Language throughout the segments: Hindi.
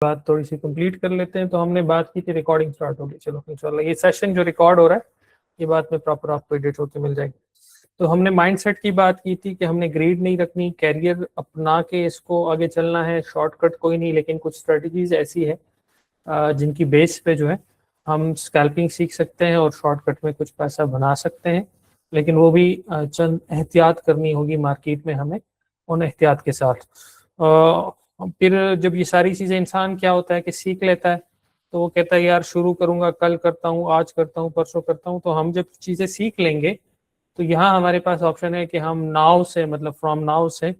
बात थोड़ी सी कंप्लीट कर लेते हैं। तो हमने बात की थी, रिकॉर्डिंग स्टार्ट होगी। चलो इंशाल्लाह ये सेशन जो रिकॉर्ड हो रहा है ये बात में प्रॉपर आपको एडिट होकर मिल जाएगी। तो हमने माइंडसेट की बात की थी कि हमने ग्रीड नहीं रखनी, कैरियर अपना के इसको आगे चलना है। शॉर्टकट कोई नहीं, लेकिन कुछ स्ट्रेटजीज ऐसी है जिनकी बेस पे जो है हम स्कैल्पिंग सीख सकते हैं और शॉर्टकट में कुछ पैसा बना सकते हैं। लेकिन वो भी चंद एहतियात करनी होगी मार्केट में हमें, उन एहतियात के साथ। फिर जब ये सारी चीज़ें इंसान क्या होता है कि सीख लेता है, तो वो कहता है यार शुरू करूंगा, कल करता हूँ, आज करता हूँ, परसों करता हूँ। तो हम जब चीज़ें सीख लेंगे तो यहाँ हमारे पास ऑप्शन है कि हम नाउ से, मतलब फ्रॉम नाउ से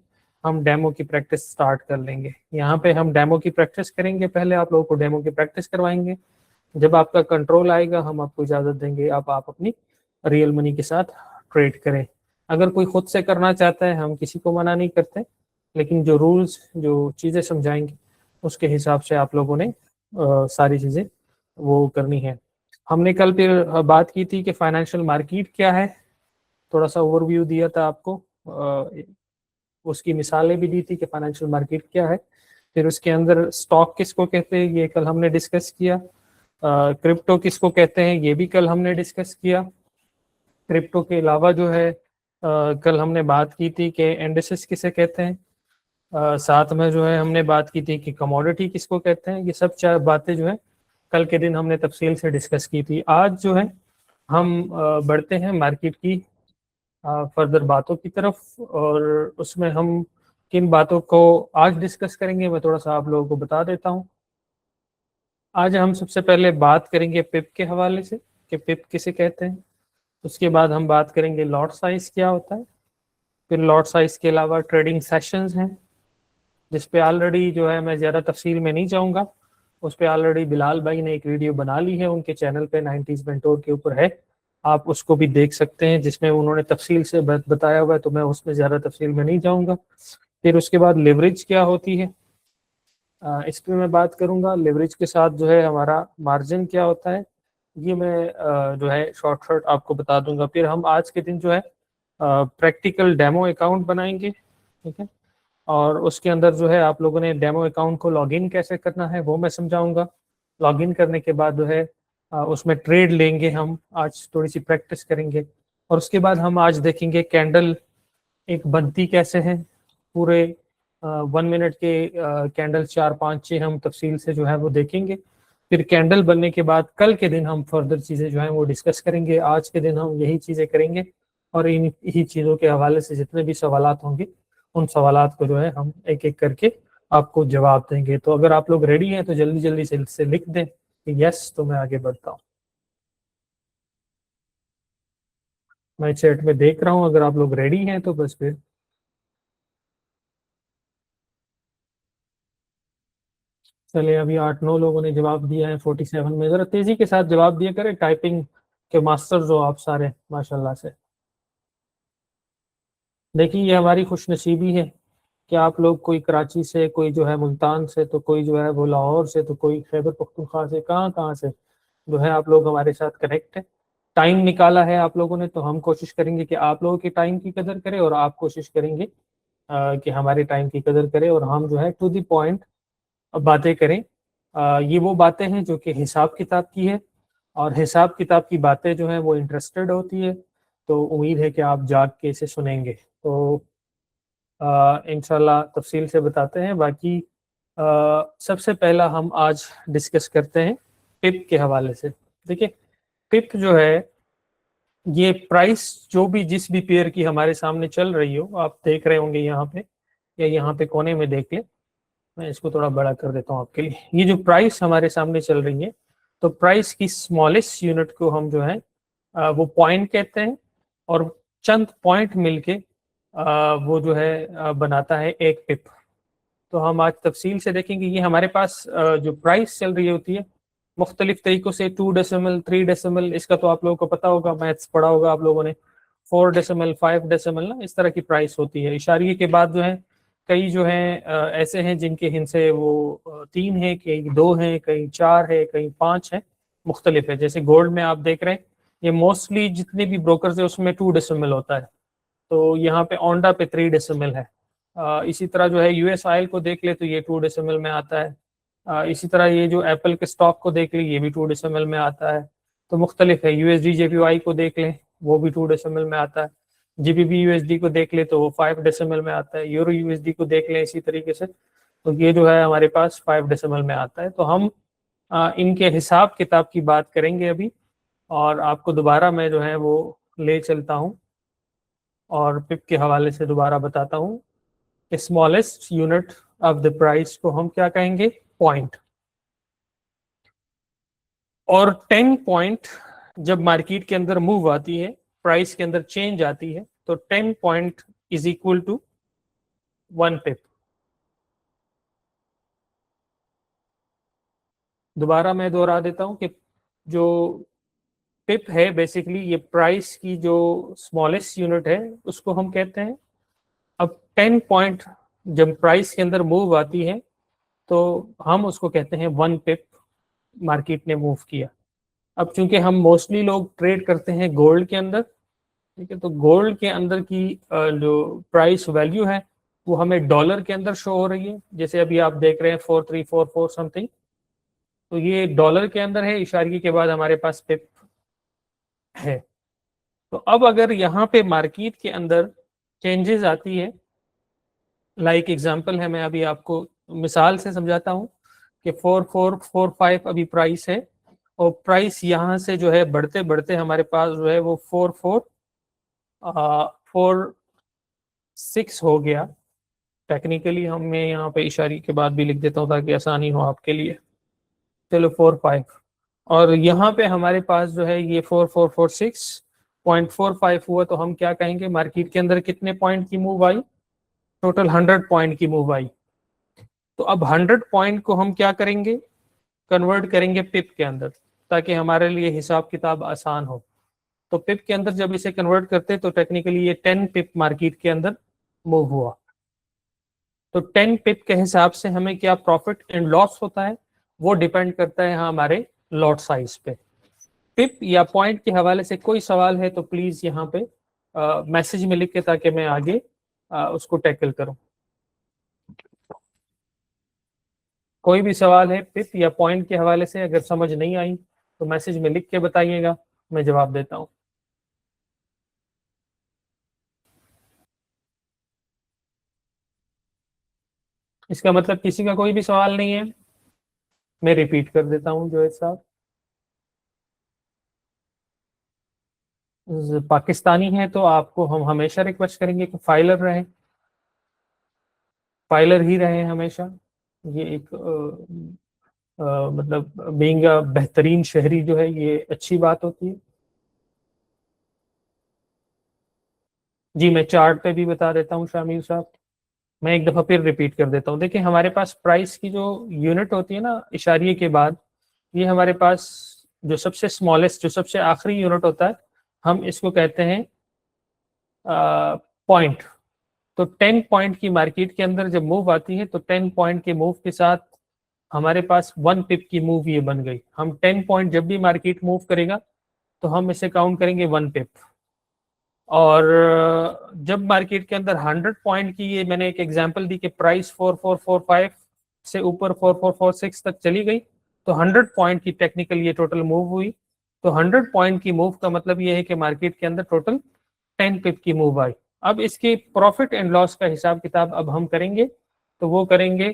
हम डेमो की प्रैक्टिस स्टार्ट कर लेंगे। यहाँ पे हम डेमो की प्रैक्टिस करेंगे, पहले आप लोगों को डेमो की प्रैक्टिस करवाएंगे। जब आपका कंट्रोल आएगा हम आपको इजाज़त देंगे, आप अपनी रियल मनी के साथ ट्रेड करें। अगर कोई खुद से करना चाहता है, हम किसी को मना नहीं करते, लेकिन जो रूल्स, जो चीज़ें समझाएंगे उसके हिसाब से आप लोगों ने सारी चीज़ें वो करनी है। हमने कल फिर बात की थी कि फाइनेंशियल मार्केट क्या है, थोड़ा सा ओवरव्यू दिया था आपको, उसकी मिसालें भी दी थी कि फाइनेंशियल मार्केट क्या है। फिर उसके अंदर स्टॉक किसको कहते हैं ये कल हमने डिस्कस किया। क्रिप्टो किसको कहते हैं ये भी कल हमने डिस्कस किया। क्रिप्टो के अलावा जो है कल हमने बात की थी कि इंडिसेस किसे कहते हैं। साथ में जो है हमने बात की थी कि कमोडिटी किसको कहते हैं। ये सब चार बातें जो है कल के दिन हमने तफसील से डिस्कस की थी। आज जो है हम बढ़ते हैं मार्केट की फर्दर बातों की तरफ, और उसमें हम किन बातों को आज डिस्कस करेंगे मैं थोड़ा सा आप लोगों को बता देता हूँ। आज हम सबसे पहले बात करेंगे पिप के हवाले से कि पिप किसे कहते हैं। उसके बाद हम बात करेंगे लॉट साइज क्या होता है। फिर लॉट साइज के अलावा ट्रेडिंग सेशंस हैं, जिस पे ऑलरेडी जो है मैं ज़्यादा तफसील में नहीं जाऊँगा। उस पर ऑलरेडी बिलाल भाई ने एक वीडियो बना ली है, उनके चैनल पे 90s मेंटोर के ऊपर है, आप उसको भी देख सकते हैं, जिसमें उन्होंने तफसील से बताया हुआ है। तो मैं उसमें ज़्यादा तफसील में नहीं जाऊँगा। फिर उसके बाद लिवरेज क्या होती है, इस पर मैं बात करूँगा। लिवरेज के साथ जो है हमारा मार्जिन क्या होता है, ये मैं जो है शॉर्ट शॉर्ट आपको बता दूंगा। फिर हम आज के दिन जो है प्रैक्टिकल डेमो अकाउंट बनाएंगे, ठीक है। और उसके अंदर जो है आप लोगों ने डेमो अकाउंट को लॉगिन कैसे करना है वो मैं समझाऊंगा। लॉगिन करने के बाद जो है उसमें ट्रेड लेंगे, हम आज थोड़ी सी प्रैक्टिस करेंगे। और उसके बाद हम आज देखेंगे कैंडल एक बनती कैसे है। पूरे 1 मिनट के कैंडल 4 5 6 हम तफसील से जो है वो देखेंगे। फिर कैंडल बनने के बाद कल के दिन हम फर्दर चीज़ें जो है वो डिस्कस करेंगे। आज के दिन हम यही चीज़ें करेंगे, और इन ही चीज़ों के हवाले से जितने भी सवालात होंगे उन सवालात को जो है हम एक एक करके आपको जवाब देंगे। तो अगर आप लोग रेडी हैं तो जल्दी जल्दी से लिख दें कि यस, तो मैं आगे बढ़ता हूँ। मैं चैट में देख रहा हूँ, अगर आप लोग रेडी हैं तो बस फिर चले। अभी 8 9 लोगों ने जवाब दिया है 47 में। जरा तेजी के साथ जवाब दिया करें, टाइपिंग के मास्टर जो आप सारे माशाल्लाह से। देखिए ये हमारी खुशनसीबी है कि आप लोग, कोई कराची से, कोई जो है मुल्तान से, तो कोई जो है वो लाहौर से, तो कोई खैबर पख्तूनख्वा से, कहाँ कहाँ से जो है आप लोग हमारे साथ कनेक्ट है। टाइम निकाला है आप लोगों ने, तो हम कोशिश करेंगे कि आप लोगों के टाइम की कदर करें, और आप कोशिश करेंगे कि हमारे टाइम की कदर करें, और हम जो है टू द पॉइंट बातें करें। ये वो बातें हैं जो कि हिसाब किताब की है, और हिसाब किताब की बातें जो हैं वो इंटरेस्टेड होती है। तो उम्मीद है कि आप जाग के इसे सुनेंगे। तो इंशाल्लाह तफसील से बताते हैं। बाकी सबसे पहला हम आज डिस्कस करते हैं पिप के हवाले से। देखिए पिप जो है, ये प्राइस जो भी जिस भी पेयर की हमारे सामने चल रही हो, आप देख रहे होंगे यहाँ पे, या यहाँ पे कोने में देख ले, मैं इसको थोड़ा बड़ा कर देता हूँ आपके लिए। ये जो प्राइस हमारे सामने चल रही है, तो प्राइस की स्मॉलेस्ट यूनिट को हम जो है वो पॉइंट कहते हैं, और चंद पॉइंट मिलके वो जो है बनाता है एक पिप। तो हम आज तफसील से देखेंगे। ये हमारे पास जो प्राइस चल रही होती है मुख्तलिफ तरीकों से, 2 डेसिमल, 3 डेसिमल, इसका तो आप लोगों को पता होगा, मैथ्स पढ़ा होगा आप लोगों ने। 4 डेसिमल, 5 डेसिमल ना, इस तरह की प्राइस होती है। इशारिये के बाद जो है कई जो हैं ऐसे हैं जिनके हिंसे वो 3 है, कई 2 हैं, कई 4 है, कई 5 है, मुख्तलिफ है। जैसे गोल्ड में आप देख रहे हैं, ये मोस्टली जितने भी ब्रोकर्स है उसमें 2 डेसिमल होता है। तो यहाँ पे ओंडा पे 3 डेसिमल है। इसी तरह जो है यूएस ऑयल को देख ले तो ये 2 डेसिमल में आता है। इसी तरह ये जो एप्पल के स्टॉक को देख लें, ये भी 2 डेसिमल में आता है। तो मुख्तलिफ है। यूएसडी जेपीवाई को देख लें, वो भी 2 डेसिमल में आता है। जीबीबी यूएसडी को देख ले तो वो 5 डेसिमल में आता है। यूरो यूएसडी को देख लें इसी तरीके से, तो ये जो है हमारे पास 5 डेसिमल में आता है। तो हम इनके हिसाब किताब की बात करेंगे अभी, और आपको दोबारा मैं जो है वो ले चलता हूँ और पिप के हवाले से दोबारा बताता हूँ। Smallest unit of the price को हम क्या कहेंगे? पॉइंट। और 10 पॉइंट जब मार्केट के अंदर मूव आती है, प्राइस के अंदर चेंज आती है, तो 10 पॉइंट इज इक्वल टू 1 पिप। दोबारा मैं दोहरा देता हूं कि जो पिप है बेसिकली ये प्राइस की जो स्मॉलेस्ट यूनिट है उसको हम कहते हैं। अब 10 पॉइंट जब प्राइस के अंदर मूव आती है तो हम उसको कहते हैं 1 पिप मार्केट ने मूव किया। अब चूंकि हम मोस्टली लोग ट्रेड करते हैं गोल्ड के अंदर, ठीक है, तो गोल्ड के अंदर की जो प्राइस वैल्यू है वो हमें डॉलर के अंदर शो हो रही है। जैसे अभी आप देख रहे हैं 4344 समथिंग, तो ये डॉलर के अंदर है, इशारे के बाद हमारे पास पिप है। तो अब अगर यहाँ पे मार्केट के अंदर चेंजेस आती है, लाइक एग्जांपल है, मैं अभी आपको मिसाल से समझाता हूँ कि 4445 अभी प्राइस है, और प्राइस यहाँ से जो है बढ़ते बढ़ते हमारे पास जो है वो 4446 हो गया। टेक्निकली हमें यहाँ पे इशारे के बाद भी लिख देता हूँ ताकि आसानी हो आपके लिए। चलो 45, और यहाँ पे हमारे पास जो है ये 4446.45 हुआ, तो हम क्या कहेंगे? मार्केट के अंदर कितने पॉइंट की मूव आई? टोटल 100 पॉइंट की मूव आई। तो अब 100 पॉइंट को हम क्या करेंगे? कन्वर्ट करेंगे पिप के अंदर, ताकि हमारे लिए हिसाब किताब आसान हो। तो पिप के अंदर जब इसे कन्वर्ट करते हैं तो टेक्निकली ये 10 पिप मार्केट के अंदर मूव हुआ। तो 10 पिप के हिसाब से हमें क्या प्रॉफिट एंड लॉस होता है वो डिपेंड करता है हमारे लॉट साइज पे। पिप या पॉइंट के हवाले से कोई सवाल है तो प्लीज यहाँ पे मैसेज में लिख के, ताकि मैं आगे उसको टैकल करूं। कोई भी सवाल है पिप या पॉइंट के हवाले से अगर समझ नहीं आई तो मैसेज में लिख के बताइएगा, मैं जवाब देता हूं। इसका मतलब किसी का कोई भी सवाल नहीं है? मैं रिपीट कर देता हूं जो साहब, पाकिस्तानी है तो आपको हम हमेशा रिक्वेस्ट करेंगे कि फाइलर रहे, फाइलर ही रहे हमेशा। ये एक मतलब बीइंग बेहतरीन शहरी जो है ये अच्छी बात होती है। जी मैं चार्ट पे भी बता देता हूँ शामिल साहब। मैं एक दफा फिर रिपीट कर देता हूँ। देखिए हमारे पास प्राइस की जो यूनिट होती है ना इशारिये के बाद, ये हमारे पास जो सबसे स्मॉलेस्ट, जो सबसे आखिरी यूनिट होता है, हम इसको कहते हैं पॉइंट। तो 10 पॉइंट की मार्केट के अंदर जब मूव आती है तो 10 पॉइंट के मूव के साथ हमारे पास 1 पिप की मूव ये बन गई। हम 10 पॉइंट जब भी मार्केट मूव करेगा तो हम इसे काउंट करेंगे 1 पिप। और जब मार्केट के अंदर 100 पॉइंट की, ये मैंने एक एग्जांपल दी कि प्राइस 4445 से ऊपर 4446 तक चली गई, तो 100 पॉइंट की टेक्निकल ये टोटल मूव हुई। तो 100 पॉइंट की मूव का मतलब ये है कि मार्केट के अंदर टोटल 10 पिप की मूव आई। अब इसके प्रॉफिट एंड लॉस का हिसाब किताब अब हम करेंगे, तो वो करेंगे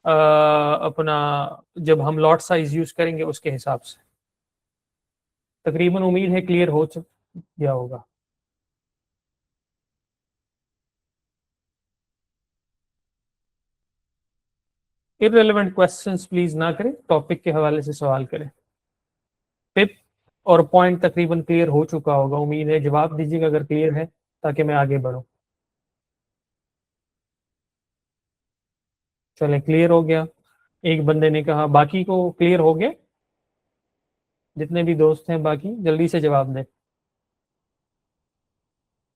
अपना जब हम लॉट साइज यूज करेंगे उसके हिसाब से। तकरीबन उम्मीद है क्लियर हो गया होगा। इररेलेवेंट क्वेश्चंस प्लीज ना करें, टॉपिक के हवाले से सवाल करें। पिप और पॉइंट तकरीबन क्लियर हो चुका होगा, उम्मीद है। जवाब दीजिएगा अगर क्लियर है, ताकि मैं आगे बढ़ूं। चलें क्लियर हो गया, एक बंदे ने कहा। बाकी को क्लियर हो गया? जितने भी दोस्त हैं बाकी जल्दी से जवाब दें।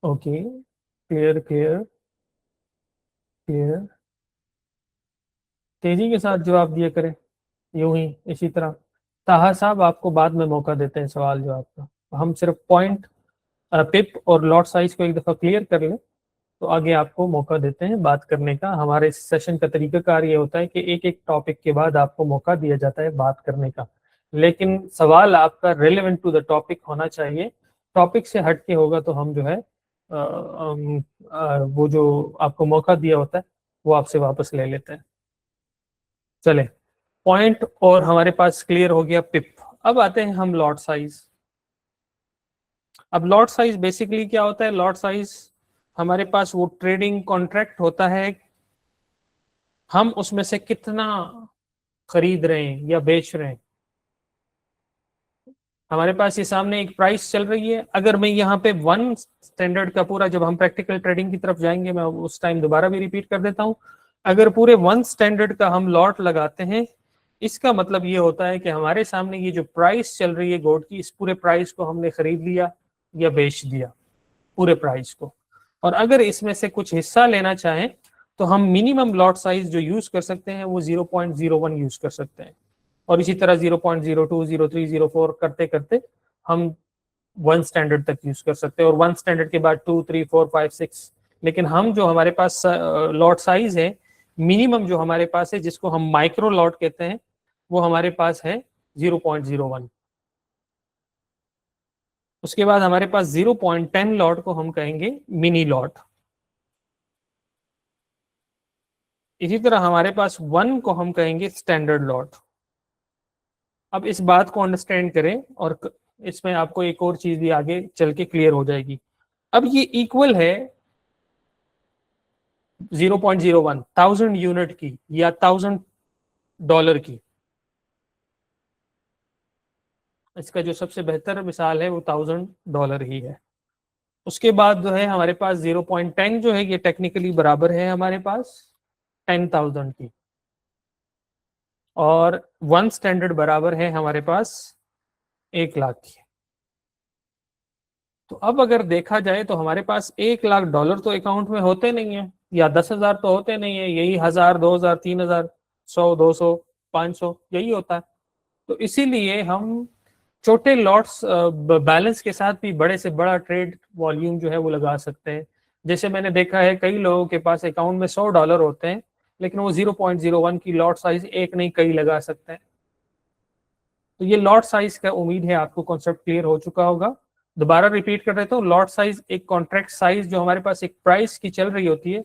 Okay, clear clear clear. तेजी के साथ जवाब दिया करें, यूं ही इसी तरह। ताहा साहब आपको बाद में मौका देते हैं सवाल जवाब का, हम सिर्फ पॉइंट, पिप और लॉट साइज को एक दफा क्लियर कर लें, तो आगे आपको मौका देते हैं बात करने का। हमारे सेशन का तरीकाकार ये होता है कि एक एक टॉपिक के बाद आपको मौका दिया जाता है बात करने का, लेकिन सवाल आपका रेलेवेंट टू द टॉपिक होना चाहिए। टॉपिक से हट के होगा तो हम जो है वो जो आपको मौका दिया होता है वो आपसे वापस ले लेते हैं। चले, पॉइंट और हमारे पास क्लियर हो गया पिप। अब आते हैं हम लॉट साइज। अब लॉट साइज बेसिकली क्या होता है? लॉट साइज हमारे पास वो ट्रेडिंग कॉन्ट्रैक्ट होता है, हम उसमें से कितना खरीद रहे हैं या बेच रहे हैं। हमारे पास ये सामने एक प्राइस चल रही है, अगर मैं यहाँ पे वन स्टैंडर्ड का पूरा, जब हम प्रैक्टिकल ट्रेडिंग की तरफ जाएंगे मैं उस टाइम दोबारा भी रिपीट कर देता हूँ, अगर पूरे वन स्टैंडर्ड का हम लॉट लगाते हैं, इसका मतलब ये होता है कि हमारे सामने ये जो प्राइस चल रही है गोल्ड की, इस पूरे प्राइस को हमने खरीद लिया या बेच दिया, पूरे प्राइस को। और अगर इसमें से कुछ हिस्सा लेना चाहें तो हम मिनिमम लॉट साइज जो यूज कर सकते हैं वो 0.01 यूज कर सकते हैं, और इसी तरह 0.02, 03, 04 करते करते हम वन स्टैंडर्ड तक यूज कर सकते हैं, और वन स्टैंडर्ड के बाद 2, 3, 4, 5, 6। लेकिन हम जो हमारे पास लॉट साइज है मिनिमम जो हमारे पास है, जिसको हम माइक्रो लॉट कहते हैं, वो हमारे पास है 0.01। उसके बाद हमारे पास 0.10 लॉट को हम कहेंगे मिनी लॉट। इसी तरह हमारे पास 1 को हम कहेंगे स्टैंडर्ड लॉट। अब इस बात को अंडरस्टैंड करें, और इसमें आपको एक और चीज भी आगे चल के क्लियर हो जाएगी। अब ये इक्वल है 0.01 1000 यूनिट की या $1000 की। इसका जो सबसे बेहतर मिसाल है वो $1000 ही है। उसके बाद जो है हमारे पास 0.10 जो है ये टेक्निकली बराबर है हमारे पास 10,000 की, और वन स्टैंडर्ड बराबर है हमारे पास 1,00,000 की। तो अब अगर देखा जाए तो हमारे पास $1,00,000 तो अकाउंट में होते नहीं है, या 10,000 तो होते नहीं है, यही 1,000, 2,000, 3,000, 100, 200, 500 यही होता है। तो इसीलिए हम छोटे लॉट्स बैलेंस के साथ भी बड़े से बड़ा ट्रेड वॉल्यूम जो है वो लगा सकते हैं। जैसे मैंने देखा है कई लोगों के पास अकाउंट में $100 होते हैं, लेकिन वो 0.01 की लॉट साइज एक नहीं कई लगा सकते हैं। तो ये लॉट साइज का उम्मीद है आपको कॉन्सेप्ट क्लियर हो चुका होगा। दोबारा रिपीट कर देता हूँ, लॉट साइज एक कॉन्ट्रैक्ट साइज जो हमारे पास एक प्राइस की चल रही होती है,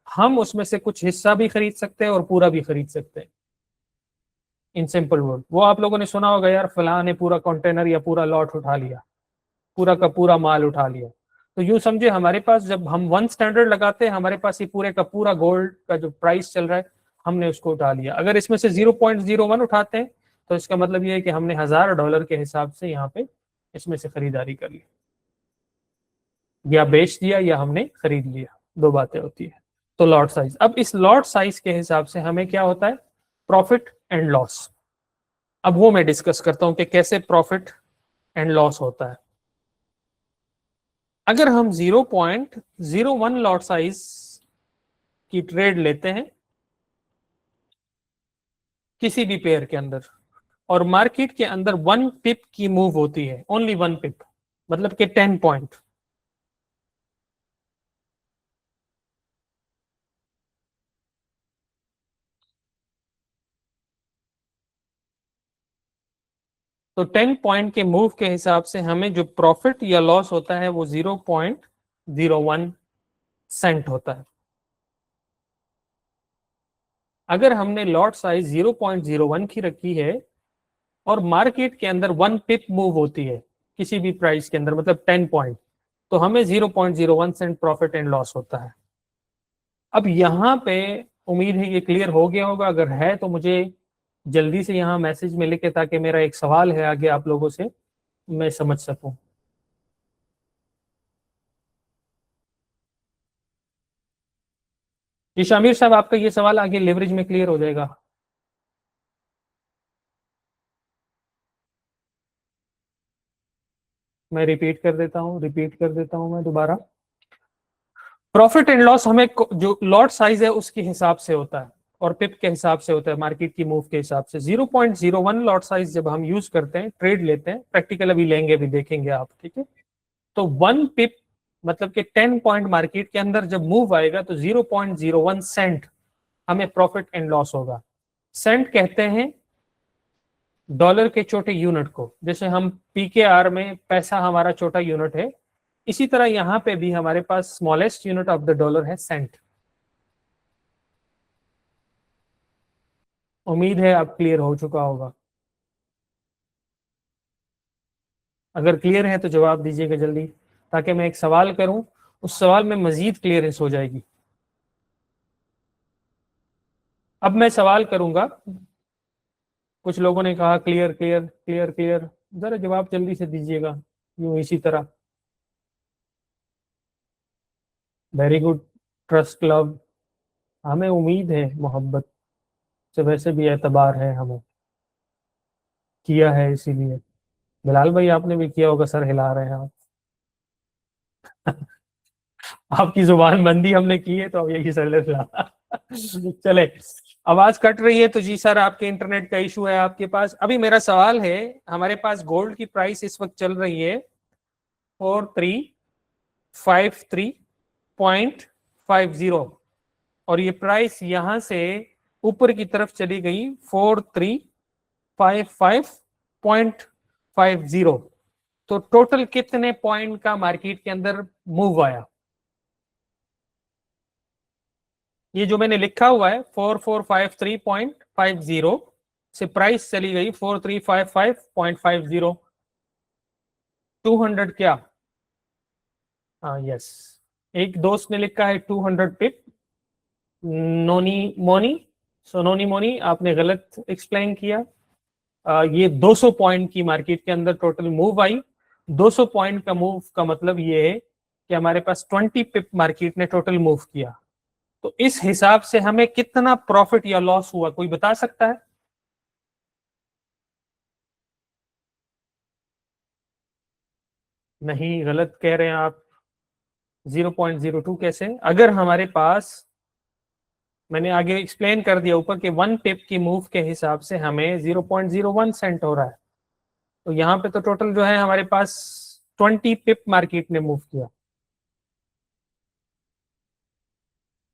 हम उसमें से कुछ हिस्सा भी खरीद सकते हैं और पूरा भी खरीद सकते हैं। इन सिंपल वर्ड, वो आप लोगों ने सुना होगा यार फलां ने पूरा कंटेनर या पूरा लॉट उठा लिया, पूरा का पूरा माल उठा लिया। तो यूं समझे हमारे पास जब हम वन स्टैंडर्ड लगाते हैं, हमारे पास ये पूरे का पूरा गोल्ड का जो प्राइस चल रहा है हमने उसको उठा लिया। अगर इसमें से 0.01 उठाते हैं तो इसका मतलब ये है कि हमने $1,000 के हिसाब से यहाँ पे इसमें से खरीदारी कर ली, या बेच दिया या हमने खरीद लिया, दो बातें होती है। तो लॉट साइज, अब इस लॉट साइज के हिसाब से हमें क्या होता है? Profit and loss. अब वो मैं डिस्कस करता हूं कि कैसे प्रॉफिट एंड लॉस होता है। अगर हम 0.01 लॉट साइज की ट्रेड लेते हैं किसी भी पेयर के अंदर, और मार्केट के अंदर 1 पिप की मूव होती है, ओनली 1 पिप, मतलब कि 10 पॉइंट, तो 10 पॉइंट के मूव के हिसाब से हमें जो प्रॉफिट या लॉस होता है वो 0.01 सेंट होता है। अगर हमने लॉट साइज 0.01 की रखी है और मार्केट के अंदर 1 पिप मूव होती है किसी भी प्राइस के अंदर, मतलब 10 पॉइंट, तो हमें 0.01 सेंट प्रॉफिट एंड लॉस होता है। अब यहाँ पे उम्मीद है ये क्लियर हो गया होगा, अगर है तो मुझे जल्दी से यहाँ मैसेज में लिखे, ताकि मेरा एक सवाल है आगे आप लोगों से मैं समझ सकूं। जी शामिर साहब, आपका ये सवाल आगे लेवरेज में क्लियर हो जाएगा। मैं रिपीट कर देता हूं मैं दोबारा। प्रॉफिट एंड लॉस हमें जो लॉट साइज है उसके हिसाब से होता है और पिप के हिसाब से होता है, मार्केट की मूव के हिसाब से। 0.01 लॉट साइज जब हम यूज करते हैं, ट्रेड लेते हैं, प्रैक्टिकल अभी लेंगे, भी देखेंगे आप, ठीक है। तो 1 पिप मतलब कि 10 पॉइंट मार्केट के अंदर जब मूव आएगा तो 0.01 सेंट हमें प्रॉफिट एंड लॉस होगा। सेंट कहते हैं डॉलर के छोटे यूनिट को, जैसे हम पीकेआर में पैसा हमारा छोटा यूनिट है, इसी तरह यहां पे भी हमारे पास smallest unit of the dollar है सेंट। उम्मीद है आप क्लियर हो चुका होगा। अगर क्लियर है तो जवाब दीजिएगा जल्दी, ताकि मैं एक सवाल करूं, उस सवाल में मजीद क्लियरेंस हो जाएगी। अब मैं सवाल करूंगा, कुछ लोगों ने कहा क्लियर क्लियर क्लियर क्लियर, जरा जवाब जल्दी से दीजिएगा यूं इसी तरह। वेरी गुड, ट्रस्ट लव, हमें उम्मीद है मोहब्बत से, वैसे भी एतबार है हमें, किया है इसीलिए। बिलाल भाई आपने भी किया होगा, सर हिला रहे हैं आप। आपकी जुबान बंदी हमने की है तो अब यही सर हिला। चले, आवाज कट रही है तो जी सर आपके इंटरनेट का इशू है आपके पास। अभी मेरा सवाल है, हमारे पास गोल्ड की प्राइस इस वक्त चल रही है 4353.50 और ये प्राइस यहां से ऊपर की तरफ चली गई 4355.50। तो टोटल कितने पॉइंट का मार्केट के अंदर मूव आया? ये जो मैंने लिखा हुआ है 4453.50 से प्राइस चली गई 4355.50। 200 क्या? हाँ यस, एक दोस्त ने लिखा है 200 पिप। नोनी मोनी, सोनोनी मोनी, आपने गलत एक्सप्लेन किया। ये 200 पॉइंट की मार्केट के अंदर टोटल मूव आई। 200 पॉइंट का मूव का मतलब ये है कि हमारे पास 20 पिप मार्केट ने टोटल मूव किया। तो इस हिसाब से हमें कितना प्रॉफिट या लॉस हुआ, कोई बता सकता है? नहीं, गलत कह रहे हैं आप। 0.02 कैसे? अगर हमारे पास, मैंने आगे एक्सप्लेन कर दिया ऊपर कि 1 पिप की मूव के हिसाब से हमें 0.01 सेंट हो रहा है, तो यहाँ पे तो टोटल जो है हमारे पास 20 पिप मार्केट ने मूव किया।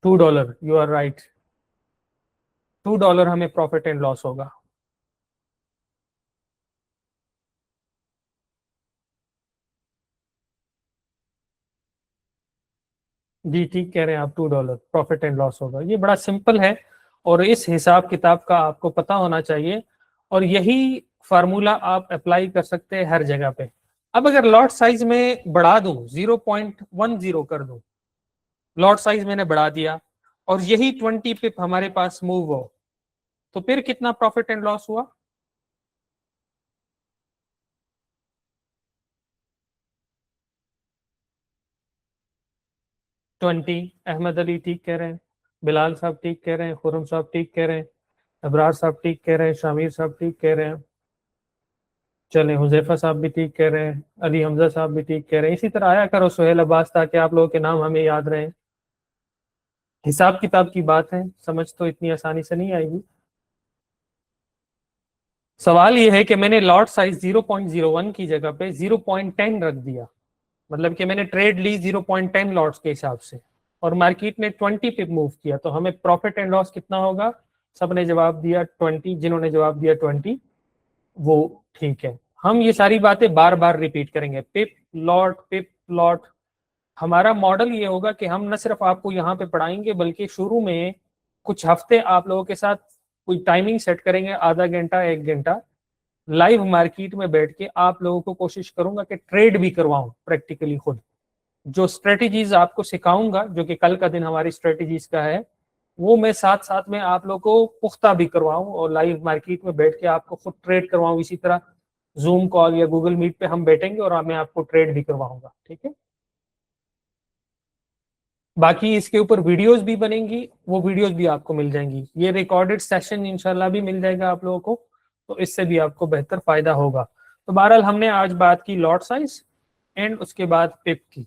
$2, यू आर राइट, $2 हमें प्रॉफिट एंड लॉस होगा। जी ठीक कह रहे हैं आप, $2 प्रॉफिट एंड लॉस होगा। ये बड़ा सिंपल है और इस हिसाब किताब का आपको पता होना चाहिए, और यही फार्मूला आप अप्लाई कर सकते हैं हर जगह पे। अब अगर लॉट साइज में बढ़ा दूं, 0.10 कर दूं, लॉट साइज मैंने बढ़ा दिया और यही 20 पिप हमारे पास मूव हो, तो फिर कितना प्रॉफिट एंड लॉस हुआ? 20। अहमद अली ठीक कह रहे हैं, बिलाल साहब ठीक कह रहे हैं, खुरम साहब ठीक कह रहे हैं, अबरार साहब ठीक कह रहे हैं, शामिर साहब ठीक कह रहे हैं, चले हुजैफा साहब भी ठीक कह रहे हैं, अली हमजा साहब भी ठीक कह रहे हैं। इसी तरह आया करो सुहेल अब्बास, ताकि आप लोगों के नाम हमें याद रहे। हिसाब किताब की बात है, समझ तो इतनी आसानी से नहीं आएगी। सवाल यह है कि मैंने लॉट साइज 0.01 की जगह पे 0.10 रख दिया, मतलब कि मैंने ट्रेड ली 0.10 लॉट्स के हिसाब से, और मार्केट ने 20 पे मूव किया, तो हमें प्रॉफिट एंड लॉस कितना होगा? सबने जवाब दिया 20, जिन्होंने जवाब दिया 20 वो ठीक है। हम ये सारी बातें बार बार रिपीट करेंगे, पिप लॉट पिप लॉट। हमारा मॉडल ये होगा कि हम न सिर्फ आपको यहाँ पे पढ़ाएंगे, बल्कि शुरू में कुछ हफ्ते आप लोगों के साथ कोई टाइमिंग सेट करेंगे, आधा घंटा 1 घंटा लाइव मार्केट में बैठ के आप लोगों को कोशिश करूंगा कि ट्रेड भी करवाऊं प्रैक्टिकली खुद। जो स्ट्रेटेजीज आपको सिखाऊंगा, जो कि कल का दिन हमारी स्ट्रेटेजीज का है, वो मैं साथ साथ में आप लोगों को पुख्ता भी करवाऊं और लाइव मार्केट में बैठ के आपको खुद ट्रेड करवाऊं। इसी तरह जूम कॉल या गूगल मीट पे हम बैठेंगे और मैं आपको ट्रेड भी करवाऊंगा, ठीक है? बाकी इसके ऊपर वीडियोस भी बनेंगी, वो वीडियोस भी आपको मिल जाएंगी। ये रिकॉर्डेड सेशन इंशाल्लाह भी मिल जाएगा आप लोगों को, तो इससे भी आपको बेहतर फायदा होगा। तो बहरहाल हमने आज बात की लॉट साइज एंड उसके बाद पिप की।